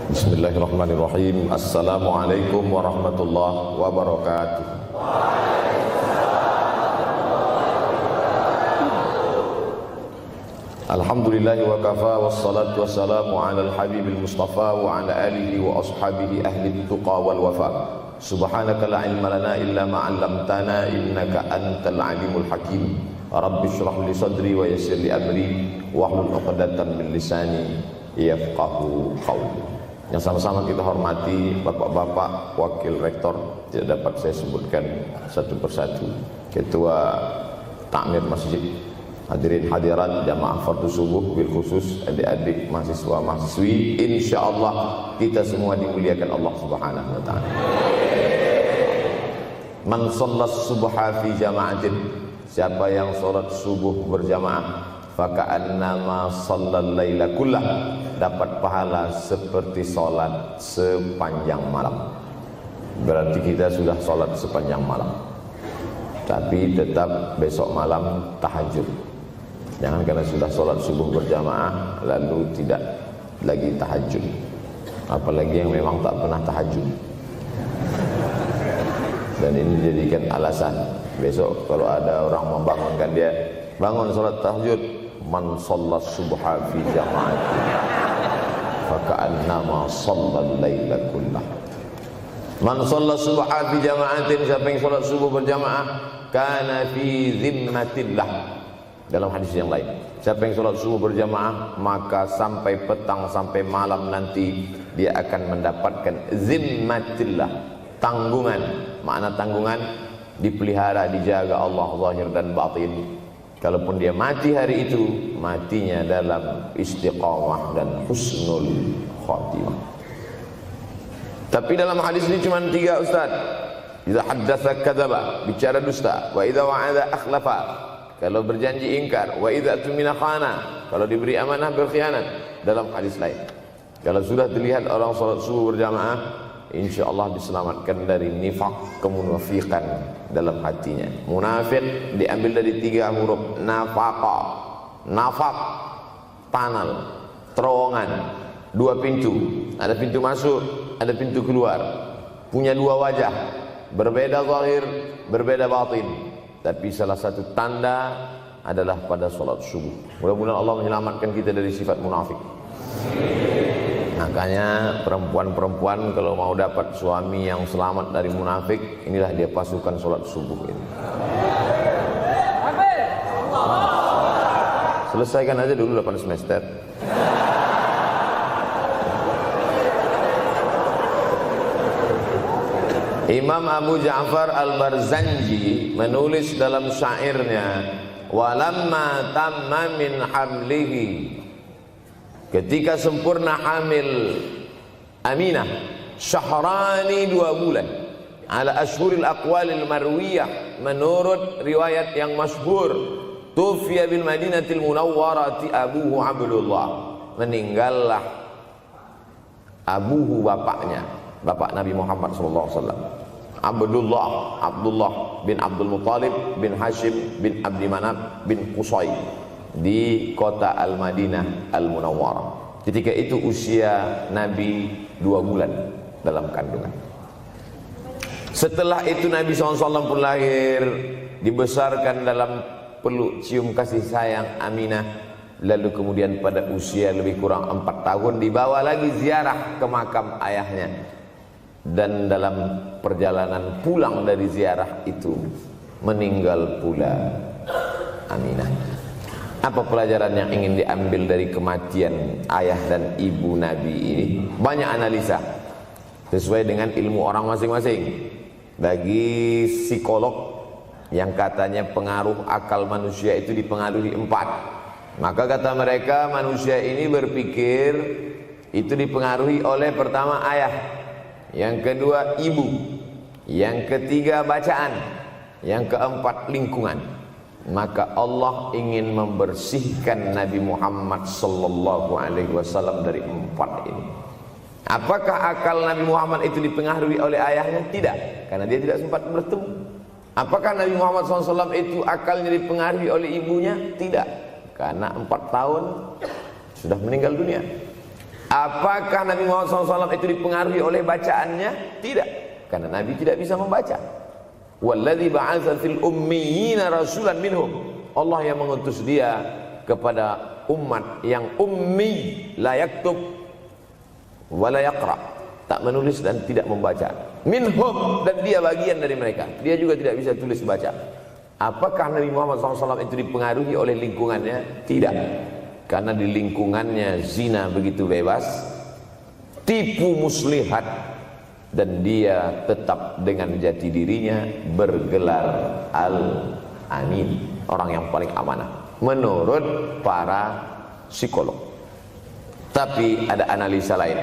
Bismillahirrahmanirrahim. Assalamualaikum warahmatullahi wabarakatuh. Alhamdulillahi wa kafa wassalatu wassalamu ala al-habibil mustafa wa ala alihi wa ashabihi ahli tuqa wal wafa. Subhanaka la ilma lana illa ma 'allamtana innaka antal alimul hakim. Rabbi shrah li sadri wa yassir li amri wahlul 'uqdatam min lisani yafqahu qawli. Yang sama-sama kita hormati bapak-bapak wakil rektor, tidak dapat saya sebutkan satu persatu, ketua takmir masjid, hadirin hadirat jamaah fardu subuh, bil khusus adik-adik mahasiswa mahasiswi, insyaallah kita semua dimuliakan Allah Subhanahu wa taala. Man shallas subha fi jama'atin, siapa yang salat subuh berjamaah, faka'annama shallal laila kullah, dapat pahala seperti salat sepanjang malam. Berarti kita sudah salat sepanjang malam, tapi tetap besok malam tahajud. Jangan karena sudah salat subuh berjamaah lalu tidak lagi tahajud, apalagi yang memang tak pernah tahajud, dan ini dijadikan alasan. Besok kalau ada orang membangunkan dia, bangun salat tahajud, man shallas subha fi jama'atin faka'annama shallal laila kullah. Man shallas subha fi jama'atin, siapa yang salat subuh berjamaah, kana fi zimmatillah. Dalam hadis yang lain, siapa yang salat subuh berjamaah, maka sampai petang sampai malam nanti dia akan mendapatkan zimmatillah, tanggungan. Makna tanggungan, dipelihara, dijaga Allah zahir dan batin. Kalaupun dia mati hari itu, matinya dalam istiqamah dan husnul khatimah. Tapi dalam hadis ini cuma 3 Ustaz. Idza haddatsa kadzaba, bicara dusta, wa idza wa'ada akhlafa, kalau berjanji ingkar, wa idza tumina khana, kalau diberi amanah berkhianat. Dalam hadis lain, kalau sudah dilihat orang salat subuh berjamaah, insyaallah diselamatkan dari nifaq, kemunafikan dalam hatinya. Munafik diambil dari 3 huruf nafaqa. Nafaq, tunnel, terowongan, 2 pintu, ada pintu masuk, ada pintu keluar, punya 2 wajah, berbeda zahir, berbeda batin. Tapi salah satu tanda adalah pada salat subuh. Mudah-mudahan Allah menyelamatkan kita dari sifat munafik. Makanya perempuan-perempuan kalau mau dapat suami yang selamat dari munafik, inilah dia pasukan sholat subuh ini. Selesaikan aja dulu 8 semester. Imam Abu Ja'far Al-Barzanji menulis dalam syairnya, walamma tamma min hamlihi, ketika sempurna hamil Aminah, syahrani 2 bulan, ala ashhuril aqwalil marwiyah, menurut riwayat yang masyhur, tufiya bil madinatil munawwarati abuhu Abdullah, meninggallah abuhu, bapaknya, bapak Nabi Muhammad SAW, Abdullah bin Abdul Muttalib bin Hashim bin Abdi Manaf bin Qusay, di kota Al-Madinah Al-Munawwarah. Ketika itu usia Nabi 2 bulan dalam kandungan. Setelah itu Nabi SAW pun lahir, dibesarkan dalam peluk cium kasih sayang Aminah. Lalu kemudian pada usia lebih kurang 4 tahun dibawa lagi ziarah ke makam ayahnya. Dan dalam perjalanan pulang dari ziarah itu meninggal pula Aminah. Apa pelajaran yang ingin diambil dari kematian ayah dan ibu Nabi ini? Banyak analisa sesuai dengan ilmu orang masing-masing. Bagi psikolog yang katanya pengaruh akal manusia itu dipengaruhi 4, maka kata mereka manusia ini berpikir itu dipengaruhi oleh pertama ayah, yang kedua ibu, yang ketiga bacaan, yang keempat lingkungan. Maka Allah ingin membersihkan Nabi Muhammad sallallahu alaihi wasallam dari 4 ini. Apakah akal Nabi Muhammad itu dipengaruhi oleh ayahnya? Tidak, karena dia tidak sempat bertemu. Apakah Nabi Muhammad SAW itu akalnya dipengaruhi oleh ibunya? Tidak, karena 4 tahun sudah meninggal dunia. Apakah Nabi Muhammad SAW itu dipengaruhi oleh bacaannya? Tidak, karena Nabi tidak bisa membaca. Walladzi ba'atsa fil ummiyina rasulan minhum. Allah yang mengutus dia kepada umat yang ummi, la yaktub wa la yaqra, tak menulis dan tidak membaca. Minhum, dan dia bagian dari mereka. Dia juga tidak bisa tulis baca. Apakah Nabi Muhammad SAW itu dipengaruhi oleh lingkungannya? Tidak, karena di lingkungannya zina begitu bebas, tipu muslihat, dan dia tetap dengan jati dirinya bergelar Al-Amin, orang yang paling amanah menurut para psikolog. Tapi ada analisa lain.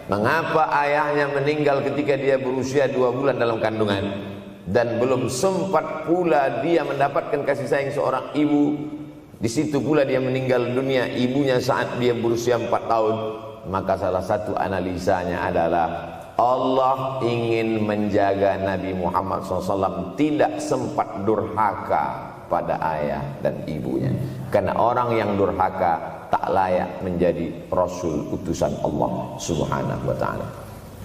Mengapa ayahnya meninggal ketika dia berusia 2 bulan dalam kandungan, dan belum sempat pula dia mendapatkan kasih sayang seorang ibu? Di situ pula dia meninggal dunia, ibunya saat dia berusia 4 tahun. Maka salah satu analisanya adalah Allah ingin menjaga Nabi Muhammad SAW tidak sempat durhaka pada ayah dan ibunya, karena orang yang durhaka tak layak menjadi Rasul utusan Allah Subhanahu wa ta'ala.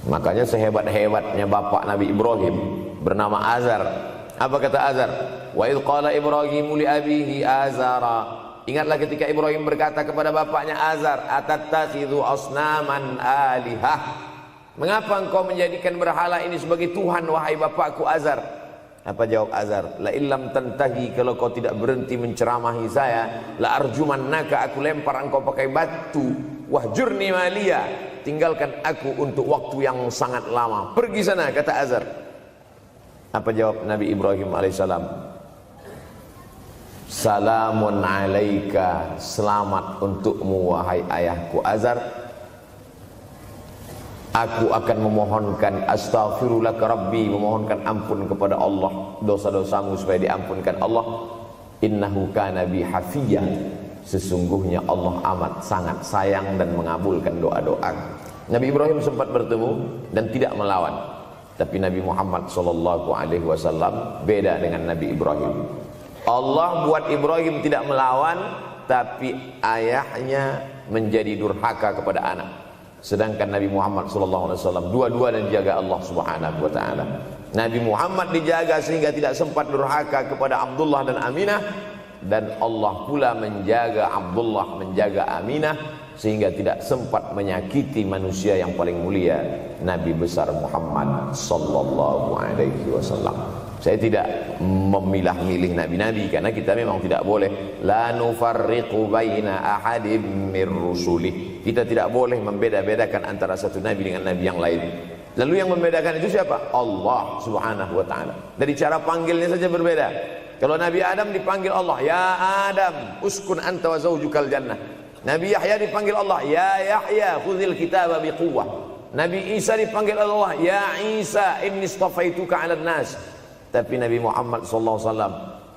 Makanya sehebat-hebatnya bapak Nabi Ibrahim bernama Azar. Apa kata Azar? Wa idh qala Ibrahimu li abihi Azara. Ingatlah ketika Ibrahim berkata kepada bapaknya Azar, atattakhidhu asnaman alihah. Mengapa engkau menjadikan berhala ini sebagai Tuhan, wahai bapakku Azar? Apa jawab Azar? La illam tantahi, kalau kau tidak berhenti menceramahi saya, la arjumannaka, aku lempar engkau pakai batu. Wahjurni maliya, tinggalkan aku untuk waktu yang sangat lama. Pergi sana, kata Azar. Apa jawab Nabi Ibrahim alaihissalam? Salamun alaika, selamat untukmu wahai ayahku Azar. Aku akan memohonkan astaghfirullah ke Rabbi, memohonkan ampun kepada Allah dosa-dosamu supaya diampunkan Allah. Innahu kana bi hafiyah, sesungguhnya Allah amat sangat sayang dan mengabulkan doa-doa. Nabi Ibrahim sempat bertemu dan tidak melawan. Tapi Nabi Muhammad SAW beda dengan Nabi Ibrahim. Allah buat Ibrahim tidak melawan, tapi ayahnya menjadi durhaka kepada anak. Sedangkan Nabi Muhammad SAW dua-dua dan dijaga Allah Subhanahu wa ta'ala. Nabi Muhammad dijaga sehingga tidak sempat durhaka kepada Abdullah dan Aminah, dan Allah pula menjaga Abdullah, menjaga Aminah, sehingga tidak sempat menyakiti manusia yang paling mulia, Nabi besar Muhammad sallallahu alaihi wasallam. Saya tidak memilah-milih nabi-nabi, karena kita memang tidak boleh la nufarriqu baina ahadim mir rusulih. Kita tidak boleh membeda-bedakan antara satu nabi dengan nabi yang lain. Lalu yang membedakan itu siapa? Allah Subhanahu wa ta'ala. Dari cara panggilnya saja berbeda. Kalau Nabi Adam dipanggil Allah, ya Adam uskun anta wa zawjukal jannah. Nabi Yahya dipanggil Allah, ya Yahya khudhil kitaba biquwwah. Nabi Isa dipanggil Allah, ya Isa inni istafaituka 'alan nas. Tapi Nabi Muhammad SAW,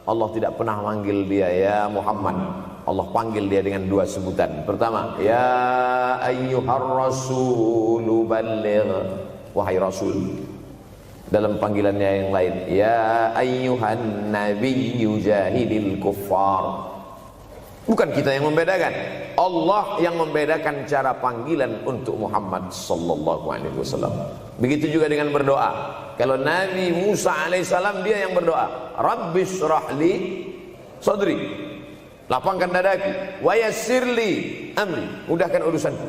Allah tidak pernah manggil dia ya Muhammad. Allah panggil dia dengan dua sebutan. Pertama, ya ayyuhar rasulu balligh, wahai Rasul. Dalam panggilannya yang lain, ya ayyuhan nabiyyu jahidil kuffar. Bukan kita yang membedakan, Allah yang membedakan cara panggilan untuk Muhammad sallallahu alaihi wasallam. Begitu juga dengan berdoa. Kalau Nabi Musa alaihissalam, dia yang berdoa, Rabbis rahli sadri, lapangkan dadaku, wa yassirli amri, mudahkan urusanku.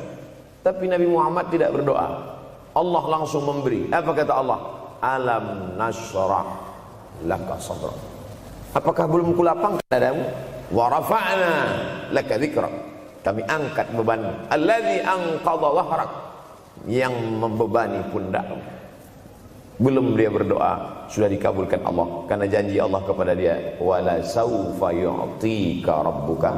Tapi Nabi Muhammad tidak berdoa, Allah langsung memberi. Apa kata Allah? Alam nashrah laka sadra. Apakah belum kulapangkan dadamu? Wa rafa'na laka dzikrak, kami angkat beban. Allazi anqadha dhahrak, yang membebani pundakmu. Belum dia berdoa, sudah dikabulkan Allah, karena janji Allah kepada dia, wala saufa yu'tika rabbuka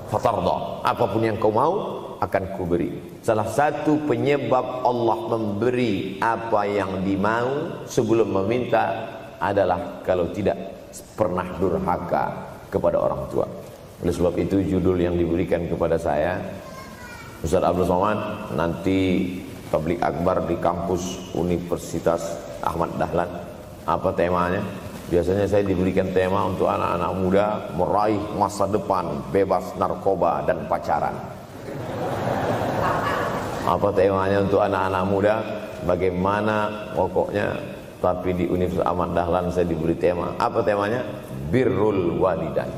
fatarda, apapun yang kau mau akan kuberi. Salah satu penyebab Allah memberi apa yang dimau sebelum meminta adalah kalau tidak pernah durhaka kepada orang tua. Oleh sebab itu judul yang diberikan kepada saya, Ustaz Abdul Somad, nanti tablik akbar di kampus Universitas Ahmad Dahlan. Apa temanya? Biasanya saya diberikan tema untuk anak-anak muda meraih masa depan bebas narkoba dan pacaran. Apa temanya untuk anak-anak muda? Bagaimana pokoknya, tapi di Universitas Ahmad Dahlan saya diberi tema. Apa temanya? Birrul walidain.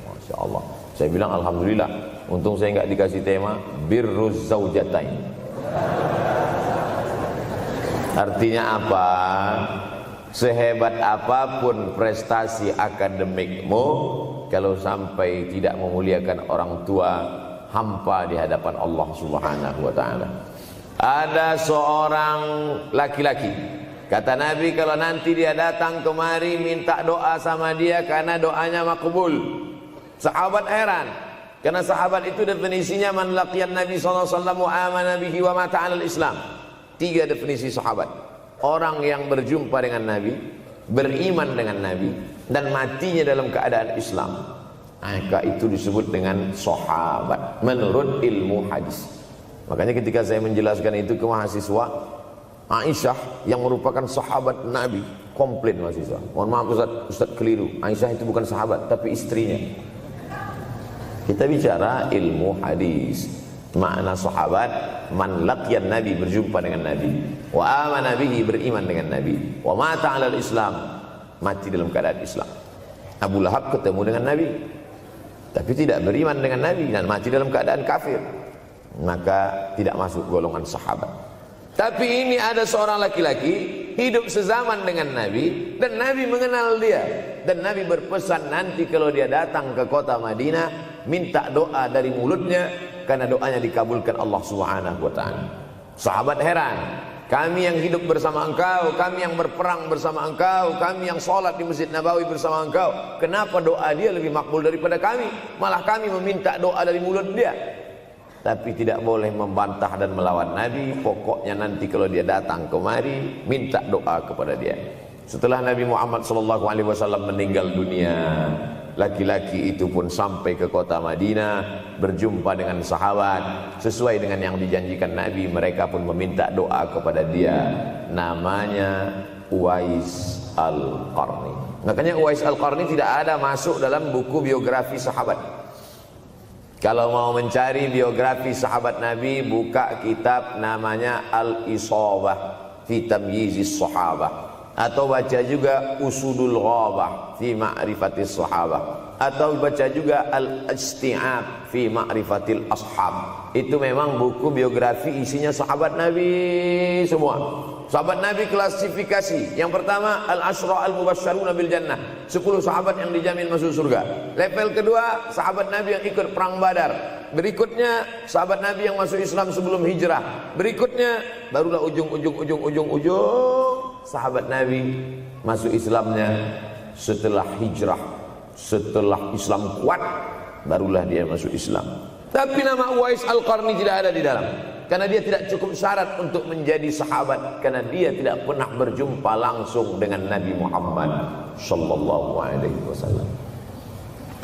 Masya Allah. Saya bilang alhamdulillah, untung saya nggak dikasih tema birruz zaujatain. Artinya apa? Sehebat apapun prestasi akademikmu, kalau sampai tidak memuliakan orang tua, hampa di hadapan Allah Subhanahu wa ta'ala. Ada seorang laki-laki, kata Nabi, kalau nanti dia datang kemari minta doa sama dia karena doanya makbul. Sahabat heran, karena sahabat itu definisinya man laqiyan Nabi sallallahu alaihi wasallam wa amana bihi wa mata 'alal Islam. 3 definisi sahabat. Orang yang berjumpa dengan Nabi, beriman dengan Nabi, dan matinya dalam keadaan Islam, maka itu disebut dengan sahabat menurut ilmu hadis. Makanya ketika saya menjelaskan itu ke mahasiswa, Aisyah yang merupakan sahabat Nabi, komplain mahasiswa, mohon maaf Ustaz keliru, Aisyah itu bukan sahabat tapi istrinya. Kita bicara ilmu hadis. Makna sahabat, man laqiyan Nabi, berjumpa dengan Nabi, wa amana bihi, beriman dengan Nabi, wa mata 'alal Islam, mati dalam keadaan Islam. Abu Lahab ketemu dengan Nabi tapi tidak beriman dengan Nabi dan mati dalam keadaan kafir, maka tidak masuk golongan sahabat. Tapi ini ada seorang laki-laki hidup sezaman dengan Nabi dan Nabi mengenal dia, dan Nabi berpesan nanti kalau dia datang ke kota Madinah minta doa dari mulutnya karena doanya dikabulkan Allah Subhanahu wa ta'ala. Sahabat heran, kami yang hidup bersama engkau, kami yang berperang bersama engkau, kami yang sholat di Masjid Nabawi bersama engkau, kenapa doa dia lebih makbul daripada kami? Malah kami meminta doa dari mulut dia. Tapi tidak boleh membantah dan melawan Nabi. Pokoknya nanti kalau dia datang kemari minta doa kepada dia. Setelah Nabi Muhammad SAW meninggal dunia, laki-laki itu pun sampai ke kota Madinah, berjumpa dengan sahabat. Sesuai dengan yang dijanjikan Nabi, mereka pun meminta doa kepada dia. Namanya Uwais Al-Qarni. Makanya Uwais Al-Qarni tidak ada masuk dalam buku biografi sahabat. Kalau mau mencari biografi sahabat Nabi, buka kitab namanya Al-Isabah fi Tamyizis Sahabah, atau baca juga Usudul Ghabah fi Ma'rifatis Sahabah, atau baca juga Al-Isti'ab fi Ma'rifatil Ashab. Itu memang buku biografi isinya sahabat Nabi semua. Sahabat Nabi klasifikasi. Yang pertama, Al-Ashra Al-Mubasysyaruna bil Jannah, 10 sahabat yang dijamin masuk surga. Level kedua, sahabat Nabi yang ikut perang Badar. Berikutnya, sahabat Nabi yang masuk Islam sebelum hijrah. Berikutnya, barulah ujung sahabat Nabi masuk Islamnya setelah hijrah, setelah Islam kuat, barulah dia masuk Islam. Tapi nama Uwais Al-Qarni tidak ada di dalam, karena dia tidak cukup syarat untuk menjadi sahabat, karena dia tidak pernah berjumpa langsung dengan Nabi Muhammad sallallahu alaihi wasallam.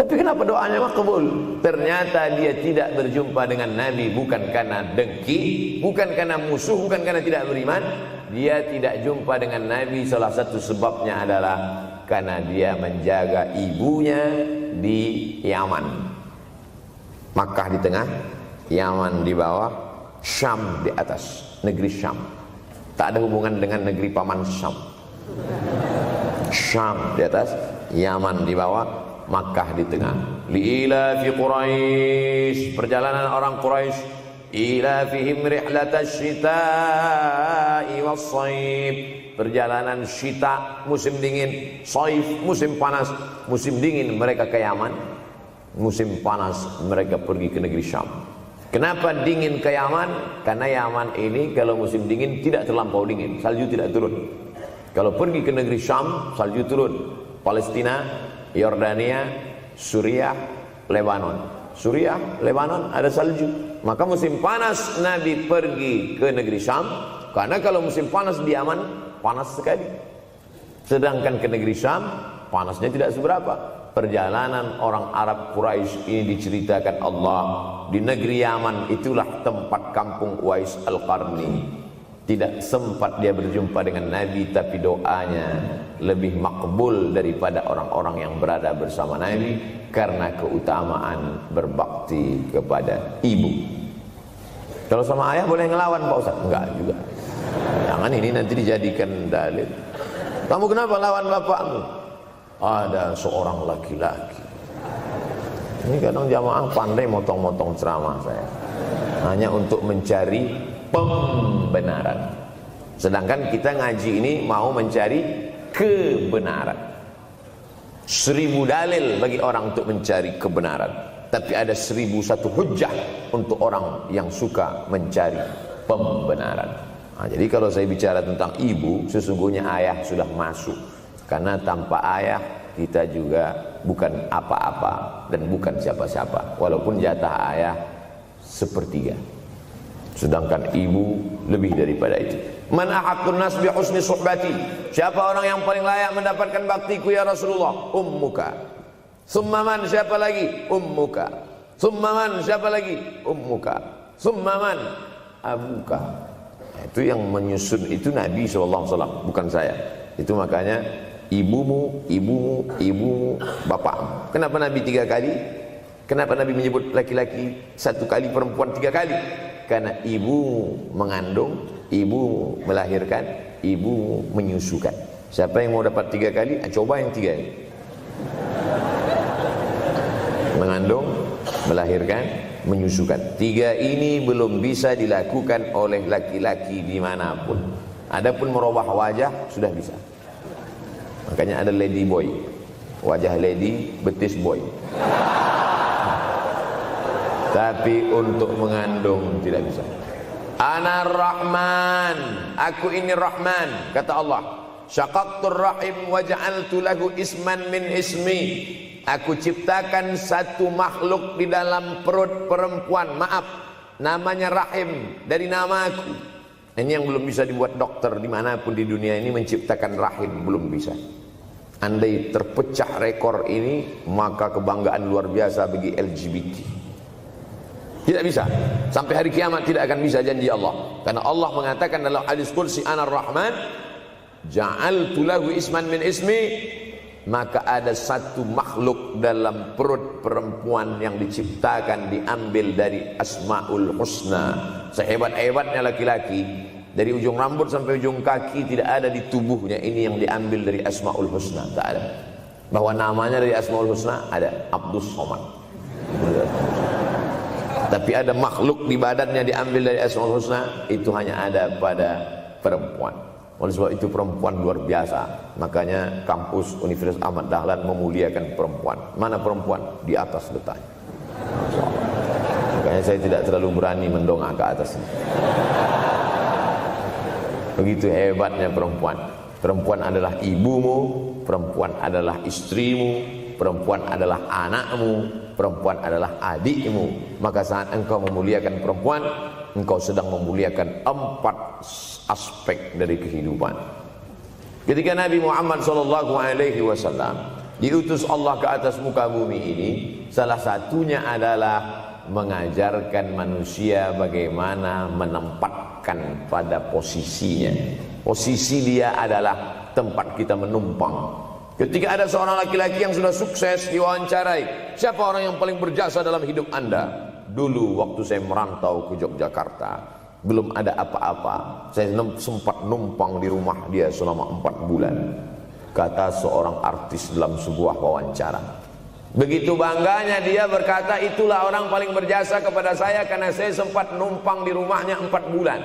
Tapi kenapa doanya makbul? Ternyata dia tidak berjumpa dengan Nabi bukan karena dengki, bukan karena musuh, bukan karena tidak beriman. Dia tidak jumpa dengan Nabi, salah satu sebabnya adalah karena dia menjaga ibunya di Yaman. Makkah di tengah, Yaman di bawah, Syam di atas, negeri Syam. Tak ada hubungan dengan negeri paman Syam. Syam di atas, Yaman di bawah, Makkah di tengah. Liila fi Quraisy, perjalanan orang Quraisy. Ila fihim rihlatash syita'i was-shaif, perjalanan syita musim dingin, shaif musim panas. Musim dingin mereka ke Yaman, musim panas mereka pergi ke negeri Syam. Kenapa dingin ke Yaman? Karena Yaman ini kalau musim dingin tidak terlampau dingin, salju tidak turun. Kalau pergi ke negeri Syam, salju turun. Palestina, Yordania, Suriah, Lebanon. Suriah, Lebanon ada salju. Maka musim panas Nabi pergi ke negeri Syam, karena kalau musim panas di Yaman panas sekali. Sedangkan ke negeri Syam panasnya tidak seberapa. Perjalanan orang Arab Quraisy ini diceritakan Allah, di negeri Yaman itulah tempat kampung Uwais Al-Qarni. Tidak sempat dia berjumpa dengan Nabi, tapi doanya lebih makbul daripada orang-orang yang berada bersama Nabi karena keutamaan berbakti kepada ibu. Kalau sama ayah boleh ngelawan Pak Ustaz? Enggak juga. Jangan ini nanti dijadikan dalil. Kamu kenapa lawan bapakmu? Ada seorang laki-laki. Ini kadang jamaah pandai motong-motong ceramah saya, hanya untuk mencari pembenaran. Sedangkan kita ngaji ini mau mencari kebenaran. 1000 dalil bagi orang untuk mencari kebenaran, tapi ada 1001 hujjah untuk orang yang suka mencari pembenaran. Nah, jadi kalau saya bicara tentang ibu, sesungguhnya ayah sudah masuk. Karena tanpa ayah kita juga bukan apa-apa dan bukan siapa-siapa. Walaupun jatah ayah sepertiga, sedangkan ibu lebih daripada itu. Man ahaqqun nas bi husni suhbati. Siapa orang yang paling layak mendapatkan baktiku ya Rasulullah? Ummuka. Summa man, siapa lagi? Ummuka. Summa man, siapa lagi? Ummuka. Summa man, abuka. Itu yang menyusun itu Nabi SAW, bukan saya. Itu makanya ibumu, ibumu, ibumu, bapakmu. Kenapa Nabi 3 kali? Kenapa Nabi menyebut laki-laki 1 kali, perempuan 3 kali? Karena ibumu mengandung, ibumu melahirkan, ibumu menyusukan. Siapa yang mau dapat 3 kali? Coba yang 3 ini. Mengandung, melahirkan, menyusukan. 3 ini belum bisa dilakukan oleh laki-laki dimanapun. Adapun merubah wajah sudah bisa. Makanya ada lady boy, wajah lady, betis boy. Tapi untuk mengandung tidak bisa. Ana Rahman, aku ini Rahman, kata Allah. Syaqaqtur rahim wa ja'altu lahu isman min ismi. Aku ciptakan satu makhluk di dalam perut perempuan, maaf, namanya rahim, dari namaku. Ini yang belum bisa dibuat dokter dimanapun di dunia ini, menciptakan rahim, belum bisa. Andai terpecah rekor ini, maka kebanggaan luar biasa bagi LGBT. Tidak bisa, sampai hari kiamat tidak akan bisa, janji Allah. Karena Allah mengatakan dalam hadis qudsi, Ana Rahman ja'altu lahu isman min ismi. Maka ada satu makhluk dalam perut perempuan yang diciptakan, diambil dari Asmaul Husna. Sehebat-hebatnya laki-laki, dari ujung rambut sampai ujung kaki tidak ada di tubuhnya ini yang diambil dari Asmaul Husna, tak ada. Bahwa namanya dari Asmaul Husna ada, Abdus Somad. Tapi ada makhluk di badannya diambil dari Asmaul Husna, itu hanya ada pada perempuan. Oleh sebab itu perempuan luar biasa. Makanya kampus Universitas Ahmad Dahlan memuliakan perempuan. Mana perempuan? Di atas letaknya. Makanya saya tidak terlalu berani mendongak ke atas. Begitu hebatnya perempuan. Perempuan adalah ibumu, perempuan adalah istrimu, perempuan adalah anakmu, perempuan adalah adikmu. Maka saat engkau memuliakan perempuan, engkau sedang memuliakan 4 aspek dari kehidupan. Ketika Nabi Muhammad SAW diutus Allah ke atas muka bumi ini, salah satunya adalah mengajarkan manusia bagaimana menempatkan pada posisinya. Posisi dia adalah tempat kita menumpang. Ketika ada seorang laki-laki yang sudah sukses diwawancarai, siapa orang yang paling berjasa dalam hidup Anda? Dulu waktu saya merantau ke Yogyakarta, belum ada apa-apa, saya sempat numpang di rumah dia selama 4 bulan, kata seorang artis dalam sebuah wawancara. Begitu bangganya dia berkata, itulah orang paling berjasa kepada saya karena saya sempat numpang di rumahnya 4 bulan.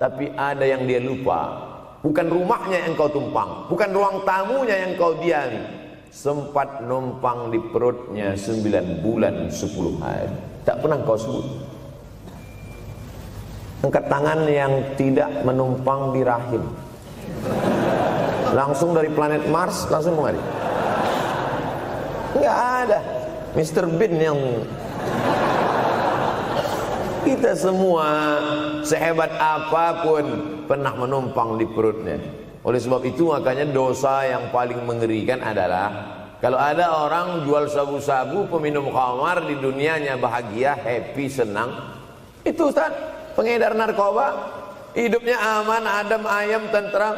Tapi ada yang dia lupa, bukan rumahnya yang kau tumpang, bukan ruang tamunya yang kau diami, sempat numpang di perutnya 9 bulan 10 hari. Tak pernah kau sebut. Angkat tangan yang tidak menumpang di rahim, langsung dari planet Mars langsung kemari. Enggak ada. Mr. Bean yang kita semua sehebat apapun pernah menumpang di perutnya. Oleh sebab itu makanya dosa yang paling mengerikan adalah kalau ada orang jual sabu-sabu, peminum khamar, di dunianya bahagia, happy, senang. Itu Ustaz, pengedar narkoba, hidupnya aman, adem, ayem, tentram.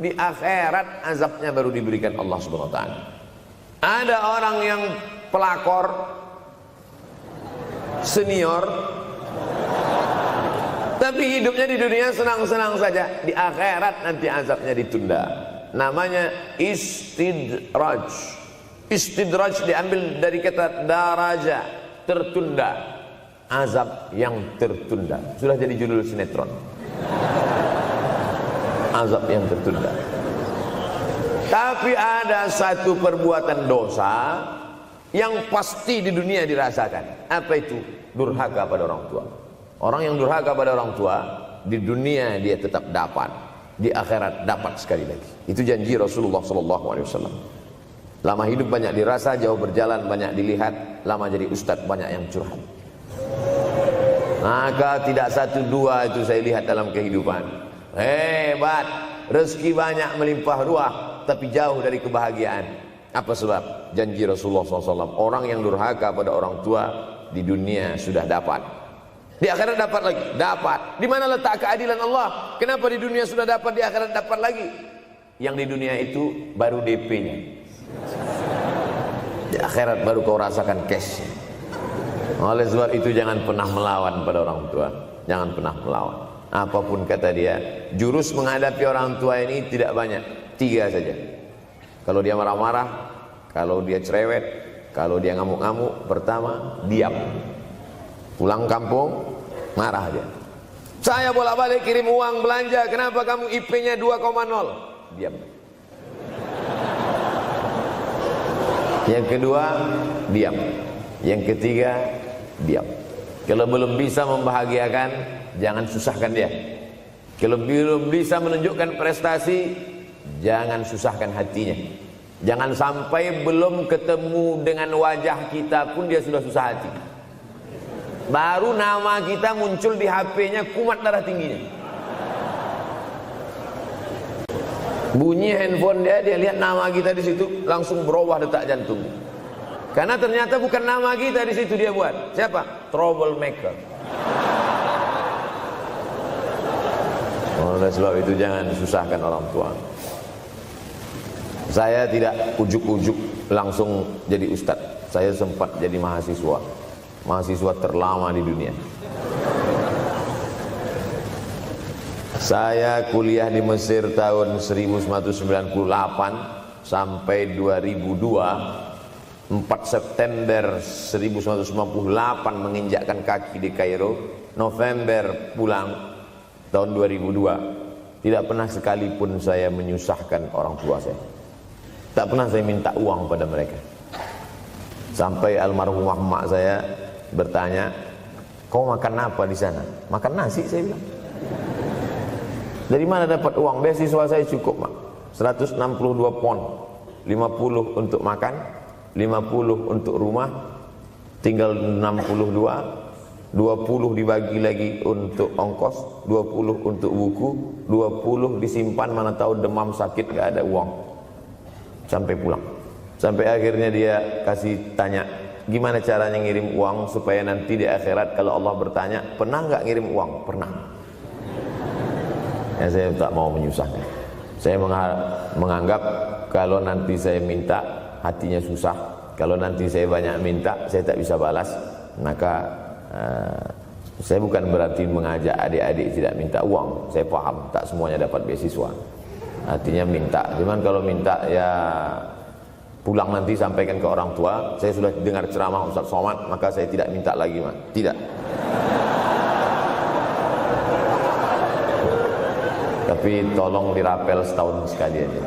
Di akhirat azabnya baru diberikan Allah Subhanahu wa taala. Ada orang yang pelakor senior Tapi hidupnya di dunia senang-senang saja, di akhirat nanti azabnya ditunda. Namanya istidraj. Istidraj diambil dari kata daraja, tertunda. Azab yang tertunda. Sudah jadi judul sinetron. Azab yang tertunda. Tapi ada satu perbuatan dosa yang pasti di dunia dirasakan. Apa itu? Durhaka pada orang tua. Orang yang durhaka pada orang tua, di dunia dia tetap dapat, di akhirat dapat sekali lagi. Itu janji Rasulullah SAW. Lama hidup banyak dirasa, jauh berjalan banyak dilihat, lama jadi ustadz banyak yang curhat. Maka tidak satu dua itu saya lihat dalam kehidupan. Hebat, rezeki banyak melimpah ruah, tapi jauh dari kebahagiaan. Apa sebab? Janji Rasulullah SAW. Orang yang durhaka pada orang tua di dunia sudah dapat, di akhirat dapat lagi. Dapat. Di mana letak keadilan Allah? Kenapa di dunia sudah dapat, di akhirat dapat lagi? Yang di dunia itu baru DP-nya, di akhirat baru kau rasakan cash. Oleh sebab itu jangan pernah melawan pada orang tua. Jangan pernah melawan. Apapun kata dia, jurus menghadapi orang tua ini tidak banyak, 3 saja. Kalau dia marah-marah, kalau dia cerewet, kalau dia ngamuk-ngamuk, pertama diam. Pulang kampung marah dia. Saya bolak-balik kirim uang belanja, kenapa kamu IP-nya 2,0? Diam. Yang kedua, diam. Yang ketiga, diam. Kalau belum bisa membahagiakan, jangan susahkan dia. Kalau belum bisa menunjukkan prestasi, jangan susahkan hatinya. Jangan sampai belum ketemu dengan wajah kita pun dia sudah susah hati. Baru nama kita muncul di HP-nya, kumat darah tingginya. Bunyi handphone dia lihat nama kita di situ, langsung berubah detak jantung. Karena ternyata bukan nama kita di situ dia buat. Siapa? Troublemaker. Oleh sebab itu jangan susahkan orang tua. Saya tidak ujuk-ujuk langsung jadi ustadz. Saya sempat jadi mahasiswa. Mahasiswa terlama di dunia. Saya kuliah di Mesir tahun 1998 sampai 2002. 4 September 1998 menginjakkan kaki di Kairo. November pulang tahun 2002. Tidak pernah sekalipun saya menyusahkan orang tua saya. Tak pernah saya minta uang pada mereka. Sampai almarhumah emak saya bertanya, kau makan apa di sana? Makan nasi, saya bilang. Dari mana dapat uang? Beasiswa saya cukup, Mak. 162 pon. 50 untuk makan, 50 untuk rumah, tinggal 62. 20 dibagi lagi untuk ongkos, 20 untuk buku, 20 disimpan, mana tahu demam sakit gak ada uang. Sampai pulang. Sampai akhirnya dia kasih tanya, gimana caranya ngirim uang supaya nanti di akhirat kalau Allah bertanya, pernah gak ngirim uang? Pernah. Ya, saya tak mau menyusahkan. Saya menganggap kalau nanti saya minta, hatinya susah. Kalau nanti saya banyak minta, saya tak bisa balas. Maka saya bukan berarti mengajak adik-adik tidak minta uang. Saya paham, tak semuanya dapat beasiswa. Artinya minta. Cuman kalau minta ya pulang nanti sampaikan ke orang tua. Saya sudah dengar ceramah Ustaz Somad, maka saya tidak minta lagi, Mas. Tidak. Tapi tolong dirapel setahun sekali aja.